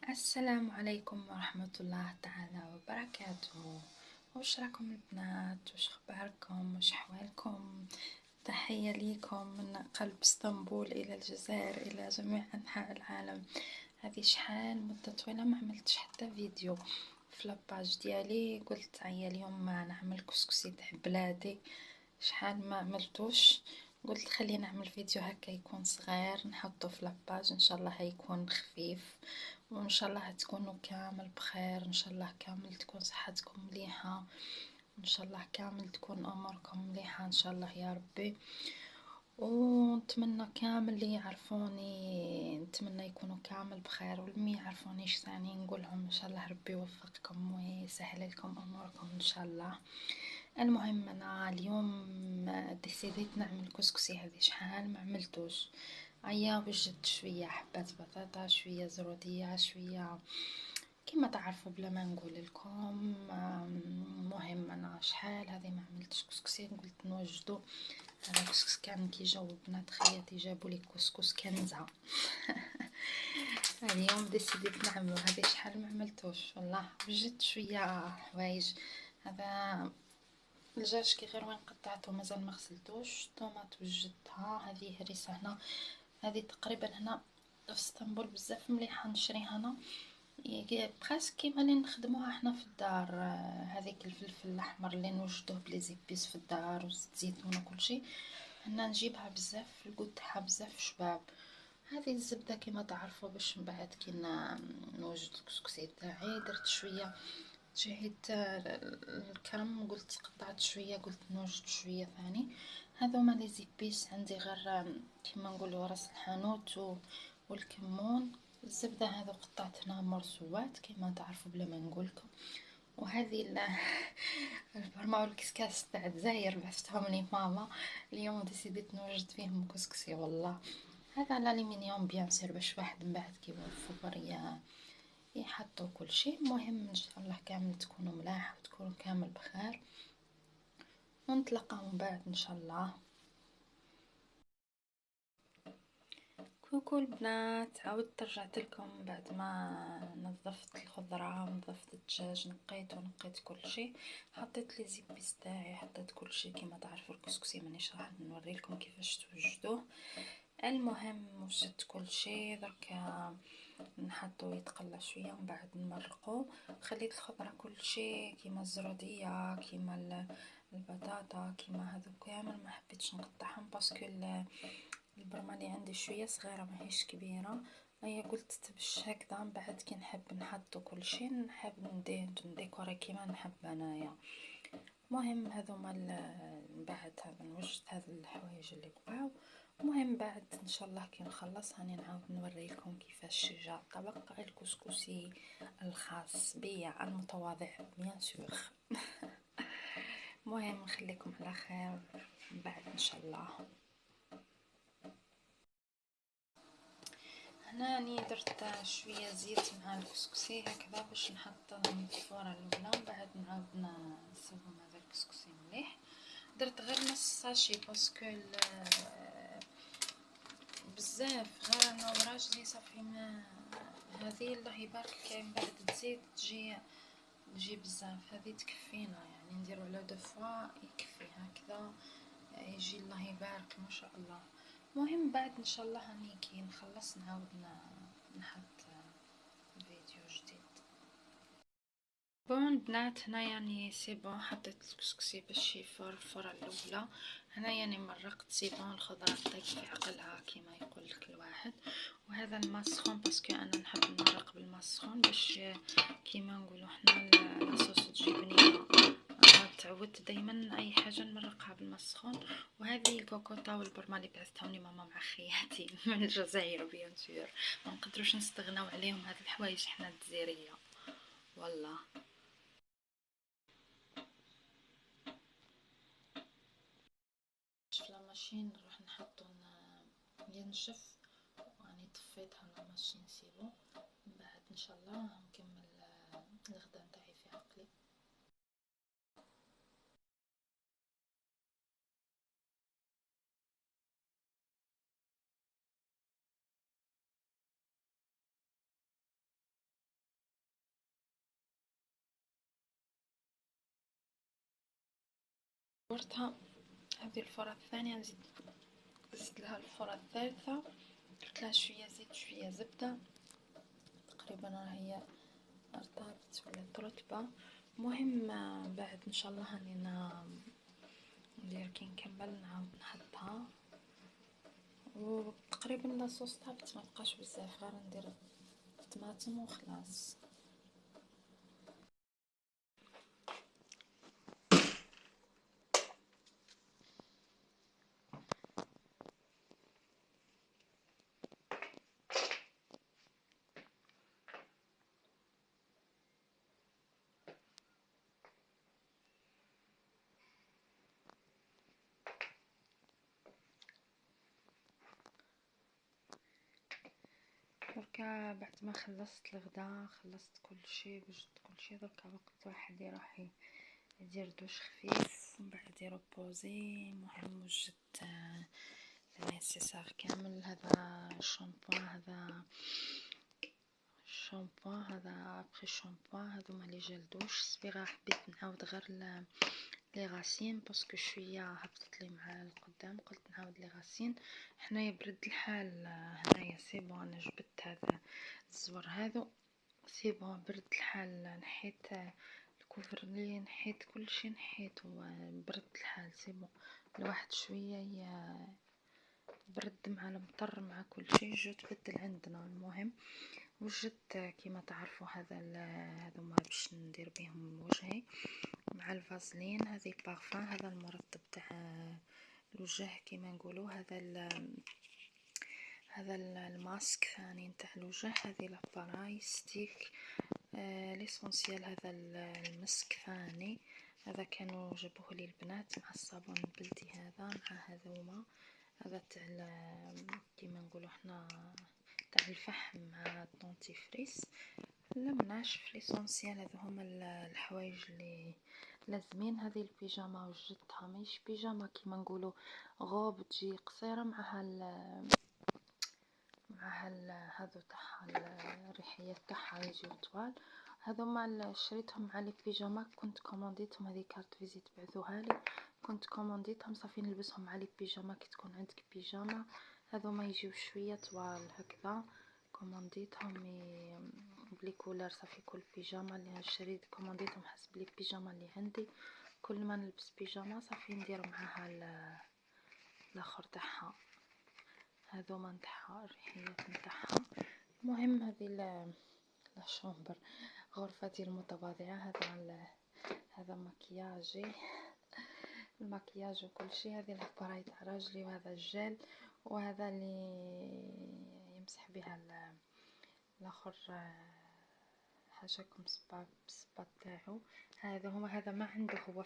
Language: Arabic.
السلام عليكم ورحمة الله تعالى وبركاته. وش راكم البنات؟ وش اخباركم؟ وش احوالكم؟ تحية ليكم من قلب اسطنبول الى الجزائر الى جميع انحاء العالم. هذه شحال مدة طويلة ما عملتش حتى فيديو في لاباج ديالي. قلت عيا اليوم ما نعمل كسكسي تاع بلادي، شحال ما عملتوش. قلت خلينا نعمل فيديو هكا يكون صغير نحطه في لاباج، ان شاء الله هيكون خفيف وان شاء الله تكونوا كامل بخير، ان شاء الله كامل تكون صحتكم مليحة، ان شاء الله كامل تكون اموركم مليحة ان شاء الله يا ربي. ونتمنى كامل اللي يعرفوني نتمنى يكونوا كامل بخير، واللي يعرفونيش ثاني نقولهم ان شاء الله ربي يوفقكم ويسهل لكم اموركم ان شاء الله. المهم انا اليوم ديسيديت نعمل كسكسي، هذه شحال ما عملتوش. عيا وجدت شويه حبات بطاطا، شويه زروديه، شويه كما تعرفوا بلا ما نقول لكم. مهم انا شحال هذه ما عملتش كسكسي، قلت نوجدو. هذا كسكس كان كي جاو بنات خياتي جابوا لي كسكس كنزه. اليوم ديسيديت نعملو، هذه شحال ما عملتوش والله. وجدت شويه حوايج. هذا الدجاج كي غير وين قطعته مازال ما غسلتوش. طوماط وجدتها، هذه هريسه هنا، هذه تقريبا هنا في اسطنبول بزاف مليحه نشريها انا، براسك كيما اللي نخدموها حنا في الدار. هذيك الفلفل الاحمر اللي نوجدوه بلي زيبيس في الدار وزيت زيتون وكل شيء، هنا نجيبها بزاف، القود تاعها بزاف شباب. هذه الزبده كيما تعرفوا باش من بعد كي نوجد الكسكسي تاعي. درت شويه جهيت الكرم، قلت قطعت شويه، قلت نوجد شويه ثاني. هذوما لي زيبيس عندي غير كيما نقولوا راس الحانوت والكمون. الزبده هذا قطعت هنا مرسوات كيما تعرفوا بلا ما نقولكم. وهذه البرمة والكسكاس تاع الجزائر بعثتهم لي ماما اليوم، ديسيديت نوجد فيهم كسكسي والله. هذا على الالومنيوم بيان سير باش واحد من بعد كي يوفر يحطوا كل شيء. مهم ان شاء الله كامل تكونوا ملاح وتكونوا كامل بخير، ونتلاقاو من بعد ان شاء الله. كوكو البنات، عاودت رجعت لكم بعد ما نظفت الخضره ونظفت الدجاج، نقيت كل شيء، حطيت لي زيبيس تاعي، حطيت كل شيء كيما تعرفوا الكسكسي مانيش راح نوري لكم كيفاش توجدوه. المهم وجدت كل شيء، دركا نحطو يتقلى شويه ومن بعد نمرقو. خليت الخضره كل شيء كيما الزروديه كيما البطاطا كيما هذو كامل، ما حبيتش نقطعهم باسكو البرمه اللي عندي شويه صغيره ماهيش كبيره. هي قلت تبش هكذا من بعد كي نحب نحطو كل شيء، نحب نديكوري كيما نحب انايا. مهم هذوما من بعد هذا نوجد هذا الحوايج اللي بقاو. مهم بعد ان شاء الله كي نخلص هاني نعاود نوريلكم كيفاش جا طبق الكسكسي الخاص بيا المتواضع بيان سور. مهم نخليكم على خير من بعد ان شاء الله. هنا راني درت شويه زيت مع الكسكسي هكذا باش نحط الفوره الاولى، ومن بعد نعاود نصوب هذا الكسكسي مليح. درت غير نص ساشي باسكو بزاف غير انا وراجلي صافي. ما هذه الله يبارك كاين بعد تزيد تجي بزاف، هذه تكفينا يعني نديرو على دو فوا يكفي هكذا يجي الله يبارك ما شاء الله. مهم بعد ان شاء الله هاني كي نخلص نعاود نحط فيديو جديد. بون بنات هنا يعني سي بون، حطيت الكسكسي باش يفور الفرة الاولى. هنا يعني مرقت سي بون الخضره طيب في عقلها كيما يقول لك الواحد. وهذا الماء سخون باسكو انا نحب نمرق بالماء السخون باش كيما نقولوا حنا لاصوص تجي بنينه. تعودت دائما اي حاجه نمرقها بالماء السخون. وهذه الكوكوطه والبرمه اللي بعثتهم لي ماما مع خياتي من الجزائر بيان سور، ما نقدروش نستغناو عليهم هاد الحوايج حنا الجزائريه والله. في لاماشين نروح نحطو ينشف، واني طفيتها لاماشين سيبو. من بعد ان شاء الله نكمل الغدا نتاعي في عقلي. صورتها. هذه الفرة الثانية نزيد لها الفرة الثالثة، درت لها شوية زيت شوية زبدة، تقريبا راهي ارتبط ولا ترطبة. مهم بعد ان شاء الله راني ندير كي نكمل نعاود نحطها، وتقريبا لاصوص طابت مبقاش بزاف، غير ندير الطماطم وخلاص. دركا بعد ما خلصت الغدا خلصت كل شيء وجدت كل شيء، دركا وقت واحد يروح يدير دوش خفيف ومن بعد يربوزي. مهم وجدت النيسيسار كامل. هذا الشامبوان، هذا ابخي شامبوان، هذوما لي جيل دوش. صبيغه حبيت نعاود غير لي غاسين باسكو شويه هبطت لي مع القدام، قلت نعاود لي غاسين. حنايا برد الحال هنايا سي بون، انا جبت هذا الزور هذو سي بون، برد الحال. نحيت الكوفرلي، نحيت كل شيء، نحيت وبرد الحال سي بون. الواحد شويه برد مع المطر مع كل شيء جو تبدل عندنا. المهم وجدت كيما تعرفوا هذوما باش ندير بهم وجهي مع الفازلين. هذه بارفان، هذا المرطب تاع الوجه كيما نقولوا. هذا الماسك ثاني نتاع الوجه. هذه لاباراي ستيك ليسونسيال. هذا المسك ثاني، هذا كانوا جابوه لي البنات مع الصابون البلدي هذا، مع هذوما. هذا تاع كيما نقولوا حنا تاع الفحم مع الدونتيفريس. لم ناشف ليسونسيال. هذو هما الحوايج اللي لازمين. هذه البيجاما وجدتها ماهيش بيجاما كيما نقولوا غوب، تجي قصيره مع هذو تاعها الريحيات تاعها يجيو طوال. هذوما شريتهم مع لي بيجاما، كنت كومونديتهم. هذه كارت فيزيت بعثوها لي، كنت كومونديتهم صافي نلبسهم مع لي بيجاما كي تكون عندك بيجاما. هذوما يجيو شويه طوال هكذا، كومونديتهم بلي كولر صافي. كل بيجاما اللي شريت كومونديتهم حسب لي بيجاما اللي عندي. كل ما نلبس بيجاما صافي ندير معاها الاخر تاعها، هذوما نتاعها الريحيات نتاعها. المهم هذه لا شومبر، غرفتي المتواضعه. هذا مكياجي، المكياج وكل شيء. هذه الاباراي تاع راجلي، وهذا الجل، وهذا اللي يمسح بها الاخر حاجه كم صباط تاعو. هذا ما عنده هو